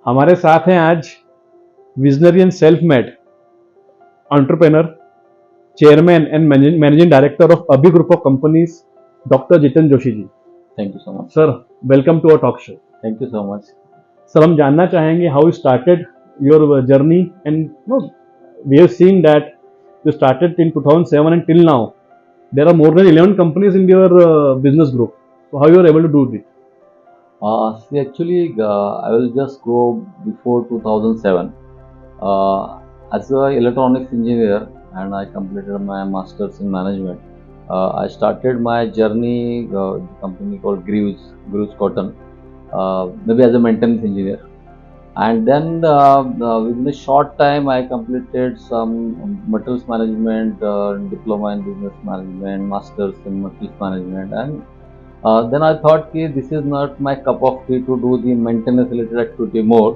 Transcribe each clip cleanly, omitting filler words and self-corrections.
हमारे साथ हैं आज visionary and self made entrepreneur, chairman and managing director of Abhi group of companies, doctor Jitendra Joshi ji. Thank you so much sir, welcome to our talk show. Thank you so much. Sir, हम जानना चाहेंगे how you started your journey and we have seen that you started in 2007 and till now there are more than 11 companies in your business group. So how you are able to do it? See, actually, I will just go before 2007. As an electronics engineer, and I completed my master's in management. I started my journey with a company called Greaves Cotton, maybe as a maintenance engineer. And then within a short time, I completed some materials management, diploma in business management, masters in materials management, and then I thought this is not my cup of tea to do the maintenance related activity more.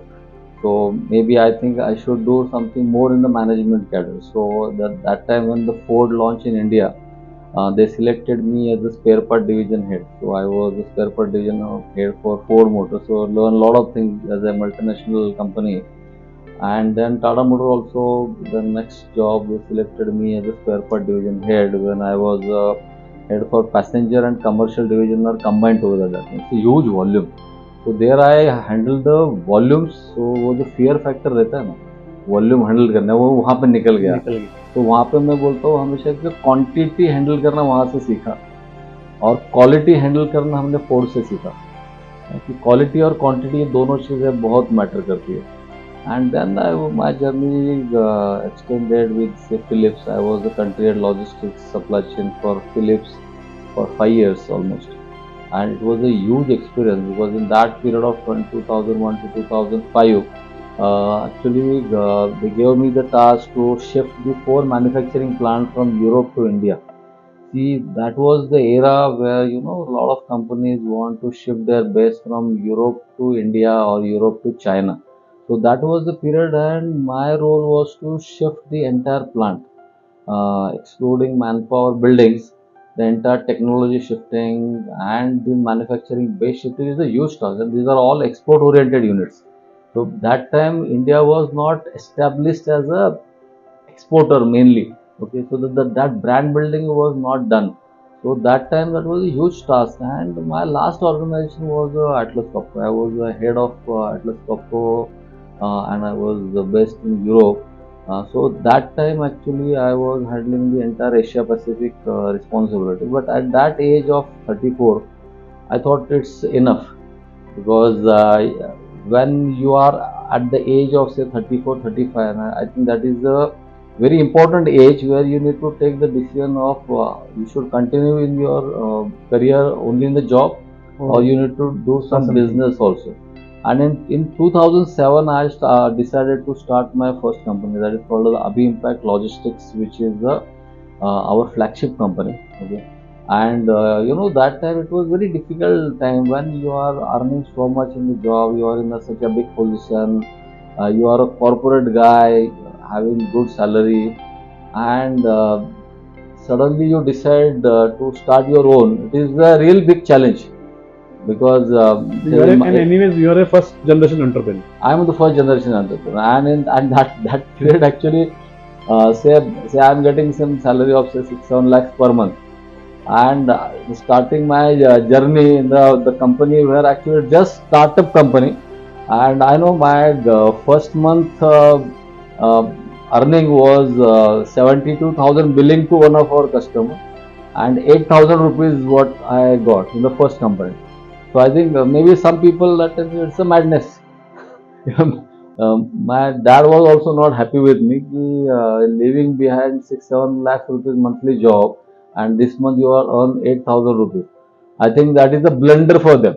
So maybe I think I should do something more in the management cadre. So that time when the Ford launched in India, they selected me as the spare part division head. So I was the spare part division head for Ford Motors. So I learned a lot of things as a multinational company. And then Tata Motor also, the next job, they selected me as a spare part division head when I was head for passenger and commercial division are combined together. That means a huge volume. So there I handle the volumes. So वो जो fear factor रहता है ना, volume handle करना वो वहाँ पे निकल गया। तो वहाँ पे मैं बोलता हूँ हमेशा कि क्वांटिटी हैंडल करना वहाँ से सीखा और क्वालिटी हैंडल करना हमने फोर्ड से सीखा कि क्वालिटी और क्वांटिटी दोनों चीज़ें बहुत मैटर करती है। And then my journey extended with say, Philips. I was the country head logistics supply chain for Philips for 5 years almost. And it was a huge experience because in that period of 2001 to 2005, actually they gave me the task to shift the 4 manufacturing plants from Europe to India. See, that was the era where a lot of companies want to shift their base from Europe to India or Europe to China. So that was the period, and my role was to shift the entire plant, excluding manpower buildings, the entire technology shifting and the manufacturing base shifting is a huge task, and these are all export oriented units. So that time India was not established as a exporter mainly. Okay, so that brand building was not done. So that time that was a huge task, and my last organization was Atlas Copco. I was the head of Atlas Copco, and I was based in Europe. So that time actually I was handling the entire Asia Pacific responsibility. But at that age of 34, I thought it's enough because when you are at the age of say 34, 35, I think that is a very important age where you need to take the decision of you should continue in your career only in the job or you need to do some business also. And in 2007 I decided to start my first company, that is called the Abhi Impact Logistics, which is the our flagship company. Okay, and that time it was very difficult time when you are earning so much in the job, you are in such a big position, you are a corporate guy having good salary, and suddenly you decide to start your own. It is a real big challenge because anyways you are a first generation entrepreneur. I am the first generation entrepreneur, and that period actually say I am getting some salary of say 6-7 lakhs per month, and starting my journey in the company where actually just startup company, and I know my first month earning was 72,000 billing to one of our customer, and 8,000 rupees what I got in the first company. So I think maybe some people that it's a madness. My dad was also not happy with me leaving behind 6-7 lakh rupees monthly job, and this month you are earn 8,000 rupees. I think that is a blunder for them.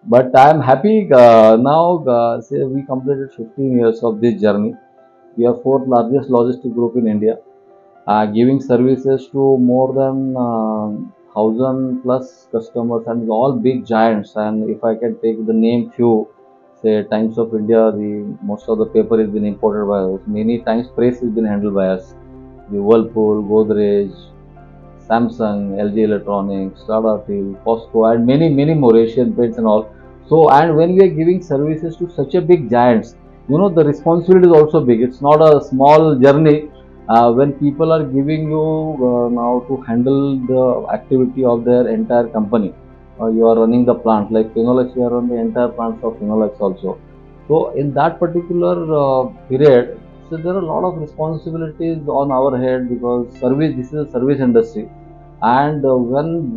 But I am happy now. Say we completed 15 years of this journey. We are fourth largest logistic group in India, giving services to more than 1,000 plus customers, and all big giants. And if I can take the name few, say Times of India, the most of the paper has been imported by us. Many times press has been handled by us. The Whirlpool, Godrej, Samsung, LG Electronics, Tata Steel, Costco, and many more Asian Paints and all. So, and when we are giving services to such a big giants, the responsibility is also big. It's not a small journey. When people are giving you now to handle the activity of their entire company, you are running the plant like Phenolics, you are running the entire plants of Phenolics also. So in that particular period, so there are a lot of responsibilities on our head, because service, this is a service industry. And when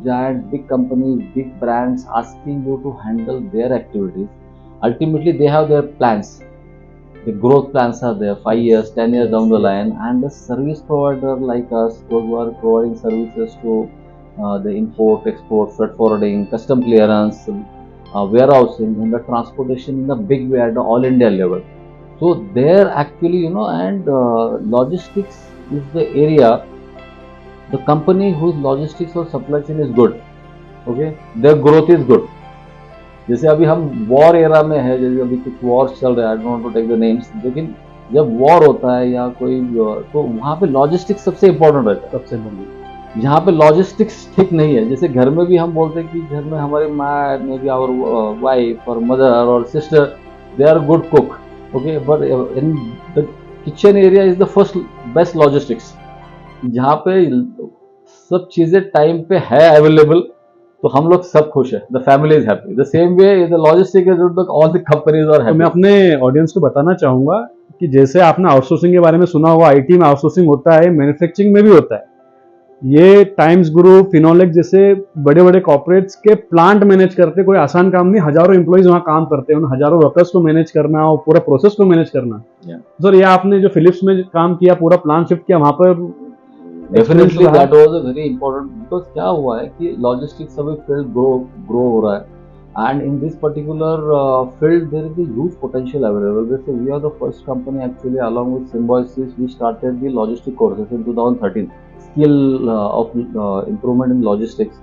giants, big companies, big brands asking you to handle their activities, ultimately they have their plans. The growth plans are there, 5 years, 10 years down the line, and the service provider like us, those who are providing services to the import, export, freight forwarding, custom clearance, warehousing, and the transportation in a big way at the all India level. So there actually, and logistics is the area, the company whose logistics or supply chain is good, okay, their growth is good. जैसे अभी हम war era में है, जैसे अभी कुछ war चल रहा है, I don't want to take the names, लेकिन जब वॉर होता है या कोई, तो वहाँ पे लॉजिस्टिक्स सबसे इम्पोर्टेंट रहता है, सबसे बड़ी। जहाँ पे लॉजिस्टिक्स ठीक नहीं है, जैसे घर में भी हम बोलते हैं कि घर में हमारी माँ, मे बी आवर वाइफ और मदर और sister, they are good cook, okay, but in the kitchen area is the first best logistics, जहाँ पे सब चीजें टाइम पे है अवेलेबल, तो हम लोग सब खुश है, the family is happy. The same way the logistic is all the companies are तो हैप्पी। मैं अपने ऑडियंस को बताना चाहूंगा कि जैसे आपने आउटसोर्सिंग के बारे में सुना होगा, आईटी में आउटसोर्सिंग होता है, मैन्युफैक्चरिंग में भी होता है। ये टाइम्स ग्रुप, फिनोलेक्स जैसे बड़े बड़े कॉर्पोरेट्स के प्लांट मैनेज करते कोई आसान काम नहीं, हजारों एम्प्लॉइज वहां काम करते हैं, उन हजारों वर्कर्स को मैनेज करना और पूरा प्रोसेस को मैनेज करना। सर ये आपने जो फिलिप्स में काम किया, पूरा प्लांट शिफ्ट किया, वहां पर definitely that was a very important, because क्या हुआ है कि लॉजिस्टिक्स अभी फील्ड ग्रो हो रहा है, and in this particular field there is a huge potential available. Because we are the first company actually, along with Symbiosis, we started the logistic courses in 2013, skill of improvement in logistics.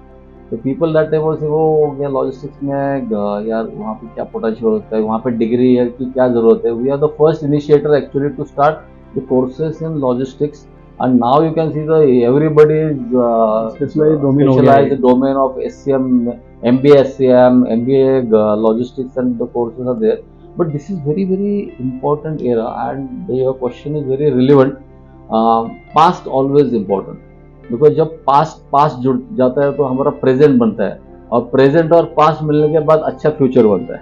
So people that time was oh yeah, logistics में यार वहाँ पे क्या potential होता है, वहाँ पे degree की क्या जरूरत है. We are the first initiator actually to start the courses in logistics, and now you can see the everybody is specialized domain of SCM, MBA SCM, MBA logistics, and the courses are there. But this is very very important era, and your question is very relevant. Past always important, because जब past जुड़ जाता है तो हमारा present बनता है, और present और पास्ट मिलने के बाद अच्छा फ्यूचर बनता है.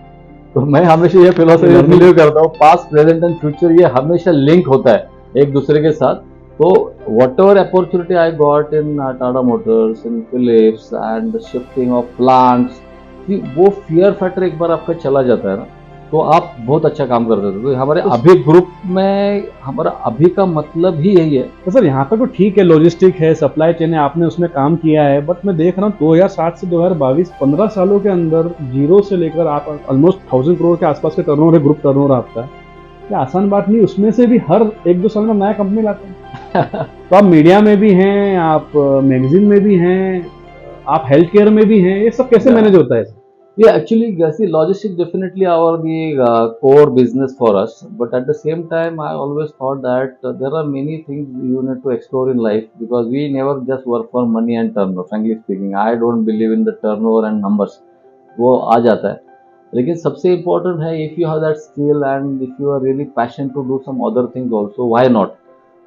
तो मैं हमेशा ये फिलोसफी बिलीव करता हूँ, पास्ट प्रेजेंट एंड फ्यूचर ये हमेशा लिंक होता है एक दूसरे के साथ. तो whatever opportunity I got in Tata Motors, in Philips, and shifting of plants, वो फियर फैक्टर एक बार आपका चला जाता है ना, तो आप बहुत अच्छा काम करते थे. तो हमारे अभी ग्रुप में हमारा अभी का मतलब ही यही है. तो सर यहाँ पे तो ठीक है, लॉजिस्टिक है, सप्लाई चेन है, आपने उसमें काम किया है, बट मैं देख रहा हूँ 2007 से 2022 15 सालों के अंदर जीरो से लेकर आप ऑलमोस्ट 1000 करोड़ के आसपास के टर्नओवर है, ग्रुप टर्नओवर आपका. ये आसान बात नहीं, उसमें से भी हर 1-2 साल में नया कंपनी लाते हैं. तो आप मीडिया में भी हैं, आप मैगजीन में भी हैं, आप हेल्थ केयर में भी हैं, ये सब कैसे मैनेज होता है? Yeah, actually, see, logistics definitely our the core business for us. But at the same time, I always thought that there are many things you need to explore in life, because we never just work for money and turnover. Frankly speaking, I don't believe in the turnover and numbers. वो आ जाता है. लेकिन सबसे important है, if you have that skill and if you are really passionate to do some other things also, why not?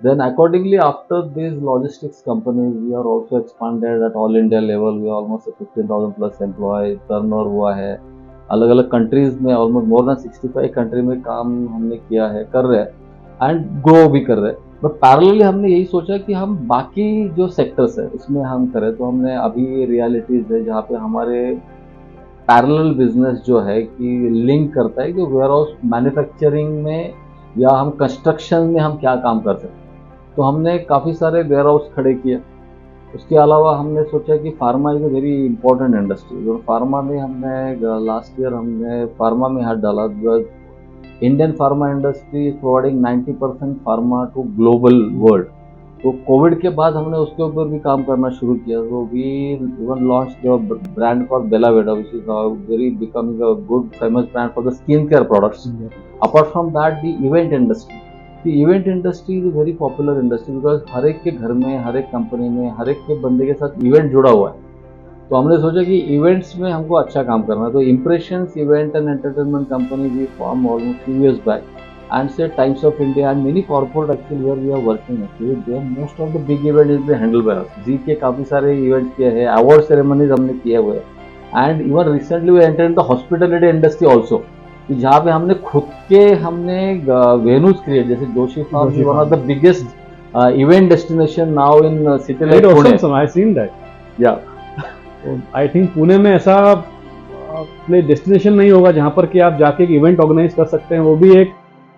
Then accordingly, after these logistics companies, we are also expanded at all India level. We are almost 15,000 plus employees, turnover हुआ है. अलग अलग countries में almost more than 65 country में काम हमने किया है, कर रहे हैं, एंड ग्रो भी कर रहे हैं. बट पैरेलली हमने यही सोचा कि हम बाकी जो सेक्टर्स है उसमें हम करें. तो हमने अभी रियलिटीज है जहाँ पे हमारे पैरेलल बिजनेस जो है कि लिंक करता है कि वेयर हाउस मैन्युफैक्चरिंग में या हम कंस्ट्रक्शन में हम क्या काम कर सकते हैं. तो हमने काफ़ी सारे वेयर हाउस खड़े किए. उसके अलावा हमने सोचा कि pharma is a very important industry, और फार्मा में हमने लास्ट ईयर हमने फार्मा में हाथ डाला, because Indian pharma industry is providing 90% pharma to global world. तो कोविड के बाद हमने उसके ऊपर भी काम करना शुरू किया. तो we even launch the brand for Belaveda, which is now very becoming a good famous brand for the skin care products. Apart from that, the event industry, The event industry is a very popular industry, because हर एक के घर में, हर एक company में, हर एक के बंदे के साथ इवेंट जुड़ा हुआ है. तो हमने सोचा कि इवेंट्स में हमको अच्छा काम करना है, तो impressions event and entertainment company we form almost few years back and say Times of India and many corporate actually where we are working actually there most of the big event is been handled by us. जी के काफ़ी सारे events किए हैं, award ceremonies हमने किए हुए हैं and even recently we enter in the hospitality industry also, कि जहाँ पे हमने खुद के हमने वेन्यूज क्रिएट, जैसे Joshi farm is one of the biggest event destination now in city like Pune. I seen that. Yeah I think Pune में ऐसा प्ले डेस्टिनेशन नहीं होगा जहाँ पर कि आप जाके एक इवेंट ऑर्गेनाइज कर सकते हैं, वो भी एक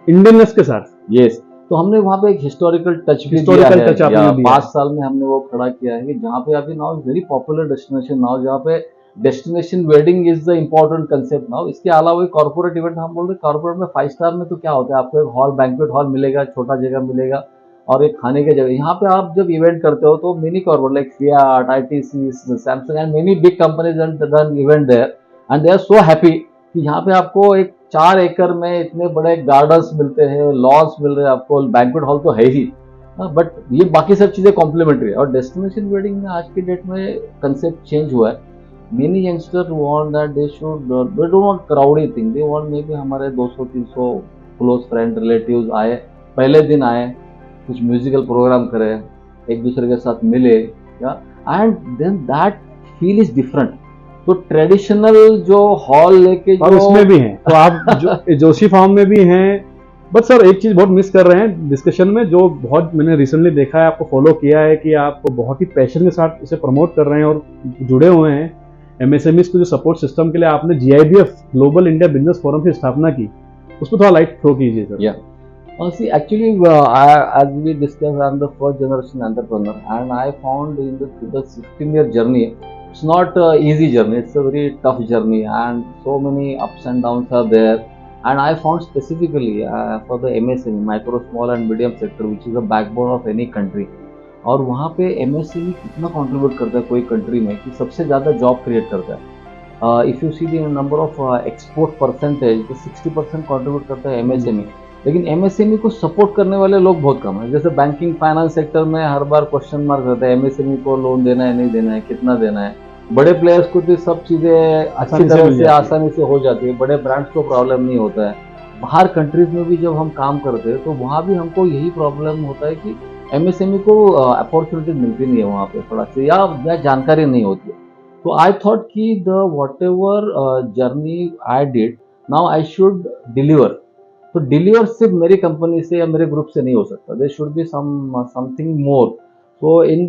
इंडियननेस के साथ. यस, तो हमने वहाँ पे एक हिस्टोरिकल टच भी दिया है. 5 साल में हमने वो खड़ा किया है कि जहाँ पे अभी now very popular destination now, जहाँ पे destination wedding is the important concept now. इसके अलावा कॉर्पोरेट इवेंट हम बोल रहे हैं, कॉर्पोरेट में 5 स्टार में तो क्या होता है, आपको एक हॉल बैंक्वेट हॉल मिलेगा, छोटा जगह मिलेगा और एक खाने की जगह. यहाँ पे आप जब इवेंट करते हो तो mini corporate like Fiat, ITC, Samsung and many big companies done event there and they are so happy कि यहाँ पे आपको एक 4 एकड़ में इतने बड़े गार्डन्स मिलते हैं, लॉन्स मिल रहे हैं आपको, बैंक्वेट हॉल तो है ही, बट ये बाकी सब चीजें कॉम्प्लीमेंट्री है. और डेस्टिनेशन वेडिंग में आज की डेट में कंसेप्ट चेंज हुआ है. Many youngster want that they should they don't want crowdy thing, they want may be हमारे 200-300 क्लोज फ्रेंड रिलेटिव्स आए, पहले दिन आए, कुछ म्यूजिकल प्रोग्राम करे, एक दूसरे के साथ मिले, या and then that feel is different. तो ट्रेडिशनल जो हॉल लेके और उसमें भी हैं, तो आप जोशी फार्म में भी हैं. बट सर एक चीज बहुत मिस कर रहे हैं डिस्कशन में, जो बहुत मैंने रिसेंटली देखा है, आपको फॉलो किया है कि आप बहुत ही पैशन के साथ इसे प्रमोट कर रहे हैं और जुड़े हुए हैं. एमएसएमईज को जो सपोर्ट सिस्टम के लिए आपने जीआईबीएफ ग्लोबल इंडिया बिजनेस फोरम की स्थापना की, उस पर थोड़ा लाइट थ्रो कीजिए सर. या see, actually, as we discussed, I'm the first generation entrepreneur, and I found in the 16-year journey, it's not easy journey. It's a very tough journey, and so many ups and downs are there. And I found specifically for the MSME, micro, small and medium sector, which is the backbone of any country. और वहाँ पे MSME कितना contribute करता है कोई country में, कि सबसे ज़्यादा job create करता है. If you see the number of export percentage, तो 60% contribute करता है MSME. लेकिन एमएसएमई को सपोर्ट करने वाले लोग बहुत कम है. जैसे बैंकिंग फाइनेंस सेक्टर में हर बार क्वेश्चन मार्क रहता है, एमएसएमई को लोन देना है, नहीं देना है, कितना देना है. बड़े प्लेयर्स को तो सब चीज़ें अच्छी तरह से आसानी से हो जाती है, बड़े ब्रांड्स को प्रॉब्लम नहीं होता है. बाहर कंट्रीज में भी जब हम काम करते हैं तो वहाँ भी हमको यही प्रॉब्लम होता है कि एमएसएमई को अपॉर्चुनिटी मिलती नहीं है वहाँ पे थोड़ा से, या जानकारी नहीं होती है. तो आई थॉट कि the what ever journey I did, now I should deliver. तो डिलीवर सिर्फ मेरी कंपनी से या मेरे ग्रुप से नहीं हो सकता, there should be something more. So in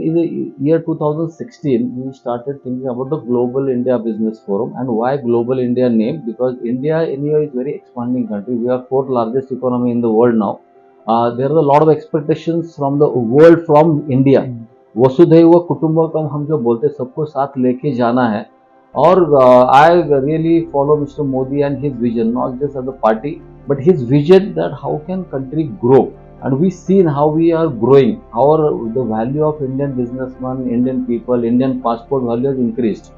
year 2016 we started thinking about the global India business forum. And why global India name? Because India is very expanding country. We are 4th largest economy in the world now. There are lot of expectations from the world from India. वसुधैव कुटुंबकम हम जो बोलते हैं, सबको साथ लेके जाना है. और I really follow mister Modi and his vision, not just as a party but his vision that how can country grow, and we seen how we are growing. The value of Indian businessman, Indian people, Indian passport value has increased.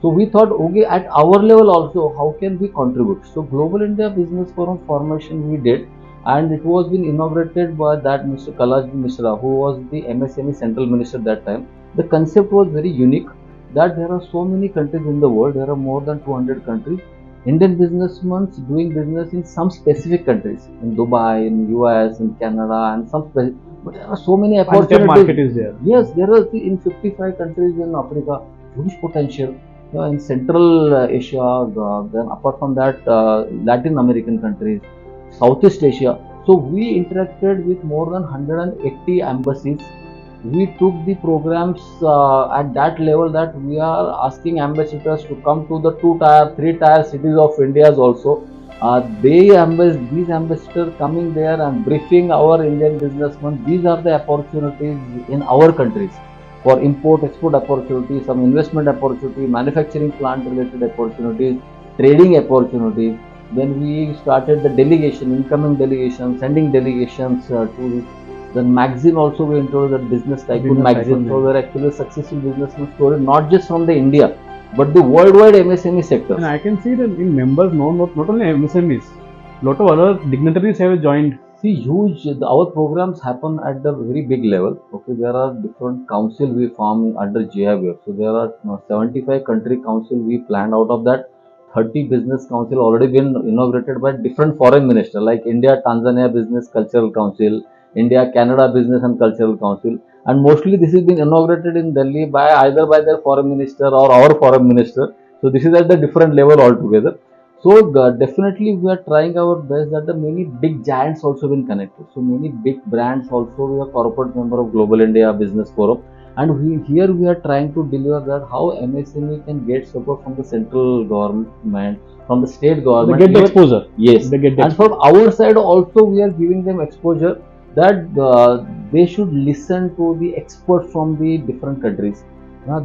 So we thought, okay, at our level also how can we contribute? So Global India Business Forum formation we did, and it was been inaugurated by that Mr. Rakesh Mishra, who was the MSME central minister that time. The concept was very unique, that there are so many countries in the world, there are more than 200 countries. Indian businessmen doing business in some specific countries, in Dubai, in US, in Canada, and some specific, but there are so many opportunities. Market is there. Yes, there are in 55 countries in Africa, huge potential. In Central Asia, then apart from that, Latin American countries, Southeast Asia. So we interacted with more than 180 embassies. We took the programs at that level that we are asking ambassadors to come to the 2-tier, 3-tier cities of India also. These ambassadors coming there and briefing our Indian businessmen. These are the opportunities in our countries for import, export opportunities, some investment opportunity, manufacturing plant related opportunities, trading opportunities. Then we started the delegation, incoming delegation, sending delegations to. Then magazine also we introduced, the business tycoon magazine. So we're actually a successful businessman story, not just from the India, but the worldwide MSME sector. And I can see that in members, not only MSMEs, lot of other dignitaries have joined. See, our programs happen at the very big level. Okay, there are different council we form under GIBF. So there are 75 country council we planned. Out of that, 30 business council already been inaugurated by different foreign minister like India Tanzania Business Cultural Council, India Canada Business and Cultural Council, and mostly this has been inaugurated in Delhi by either by their foreign minister or our foreign minister. So this is at the different level altogether. So definitely we are trying our best that the many big giants also been connected. So many big brands also we are corporate member of Global India Business Forum, and here we are trying to deliver that how MSME can get support from the central government, from the state They government. get the exposure. Yes, They get the and from our side also we are giving them exposure that they should listen to the experts from the different countries.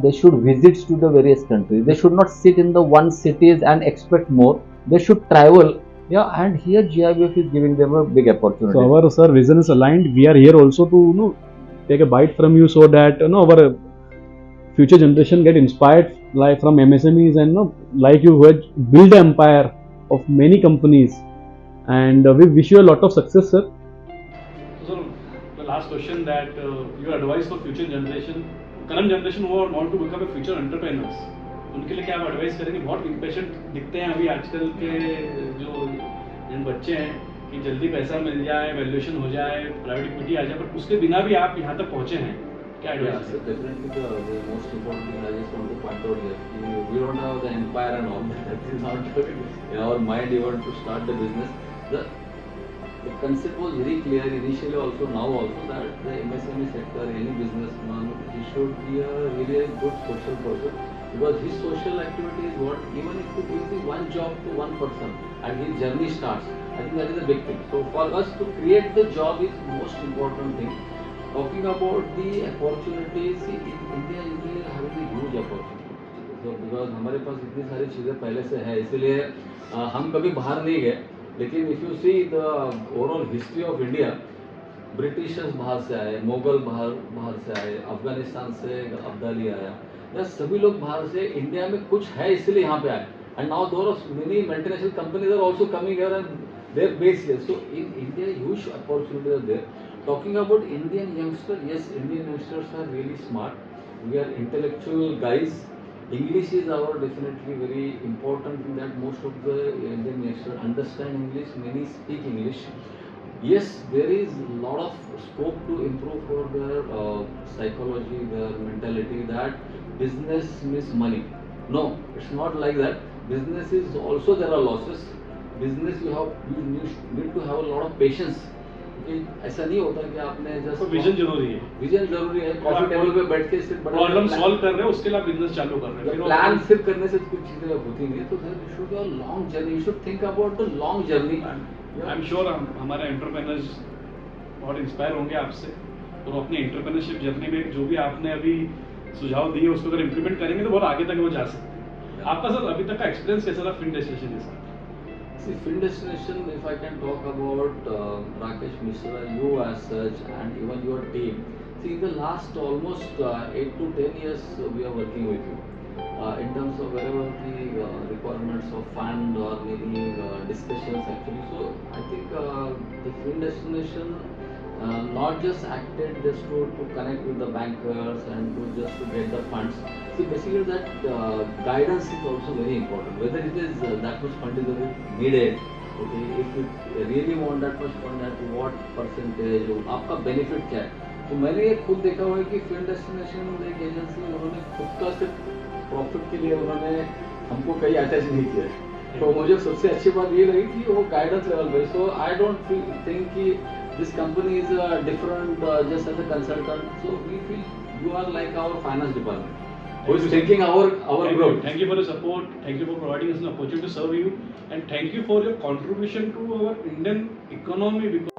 They should visit to the various countries. They should not sit in the one cities and expect more. They should travel. Yeah, and here GIBF is giving them a big opportunity. So our sir vision is aligned. We are here also to take a bite from you so that our future generation get inspired like from MSMEs and like you who had build an empire of many companies, and we wish you a lot of success, sir. So, the last question that your advice for future generation, current generation who want to become a future entrepreneurs, उनके लिए क्या आप advice करेंगे? बहुत impatient दिखते हैं अभी आजकल के जो जिन बच्चे हैं कि जल्दी पैसा मिल जाए, वैल्यूएशन हो जाए, प्राइवेट इक्विटी आ जाए, पर उसके बिना भी आप यहाँ तक पहुँचे हैं. क्या advice? So definitely the most important thing I just want to point out here, we don't have the empire and all that. That is not in our mind even to start the business. The concept was very clear initially also, now also, that the MSME sector, any businessman, he should be really a good social person, because his social activity is what, even if you give the one job to one person and his journey starts, I think that is a big thing. So for us to create the job is most important thing. Talking about the opportunities, in India we are having a huge opportunity. So because हमारे पास इतनी सारी चीज़ें पहले से है, इसलिए हम कभी बाहर नहीं गए. लेकिन if you see the overall history of India, Britishers बाहर से आए, मुगल बाहर से आए, अफगानिस्तान से अब्दाली आया, या सभी लोग बाहर से, इंडिया में कुछ है इसलिए यहाँ पे आए. And now there are many multinational companies are also coming here and they are based here. So in India, huge opportunities are there. Talking about Indian youngsters, yes, Indian youngsters are really smart. We are intellectual guys. English is our definitely very important thing, that most of the Indian youngsters understand English, many speak English. Yes, there is a lot of scope to improve for their psychology, their mentality, that business means money. No, it's not like that. Business is also, there are losses. Business you need to have a lot of patience. ऐसा नहीं होता कि आपने just vision जरूरी है. Vision जरूरी है. Coffee table पे बैठ के सिर्फ प्रॉब्लम सॉल्व कर रहे हो, उसके लिए आप बिजनेस चालू कर रहे हो. प्लान सिर्फ करने से कुछ चीजें होती नहीं. तो you should have long journey. You should think about the long journey. I am sure हमारे एंटरप्रेन्योर्स बहुत इंस्पायर होंगे आपसे, और अपनी एंटरप्रेन्योरशिप जर्नी में जो भी आपने अभी सुझाव दिए उसको अगर इम्प्लीमेंट करेंगे तो बहुत आगे तक वो जा सकते हैं. आपका सर अभी तक का एक्सपीरियंस कैसा था फिन डेस्टिनेशन के साथ? See, Fin Destination, if I can talk about Rakesh Mishra, you as such, and even your team. See, in the last almost 8 to 10 years, we are working with you. In terms of wherever the requirements of fund or maybe discussions actually. So, I think the Fin Destination not just acted just to connect with the bankers and just to get the funds. See, basically that guidance is also very important. Whether it is that much fund is needed, okay, if you really want that much fund, at what percentage, आपका benefit क्या है. तो मैंने ये खुद देखा हुआ है कि फिन डेस्टिनेशन एक एजेंसी, उन्होंने खुद का सिर्फ प्रॉफिट के लिए उन्होंने हमको कहीं अटैच नहीं किया. तो मुझे सबसे अच्छी बात ये लगी कि वो गाइडेंस लेवल पे. सो आई डोंट थिंक कि this company is different just as a consultant. So we feel you are like our finance department who is thinking our growth. Thank you for the support. Thank you for providing us an opportunity to serve you, and thank you for your contribution to our Indian economy. Because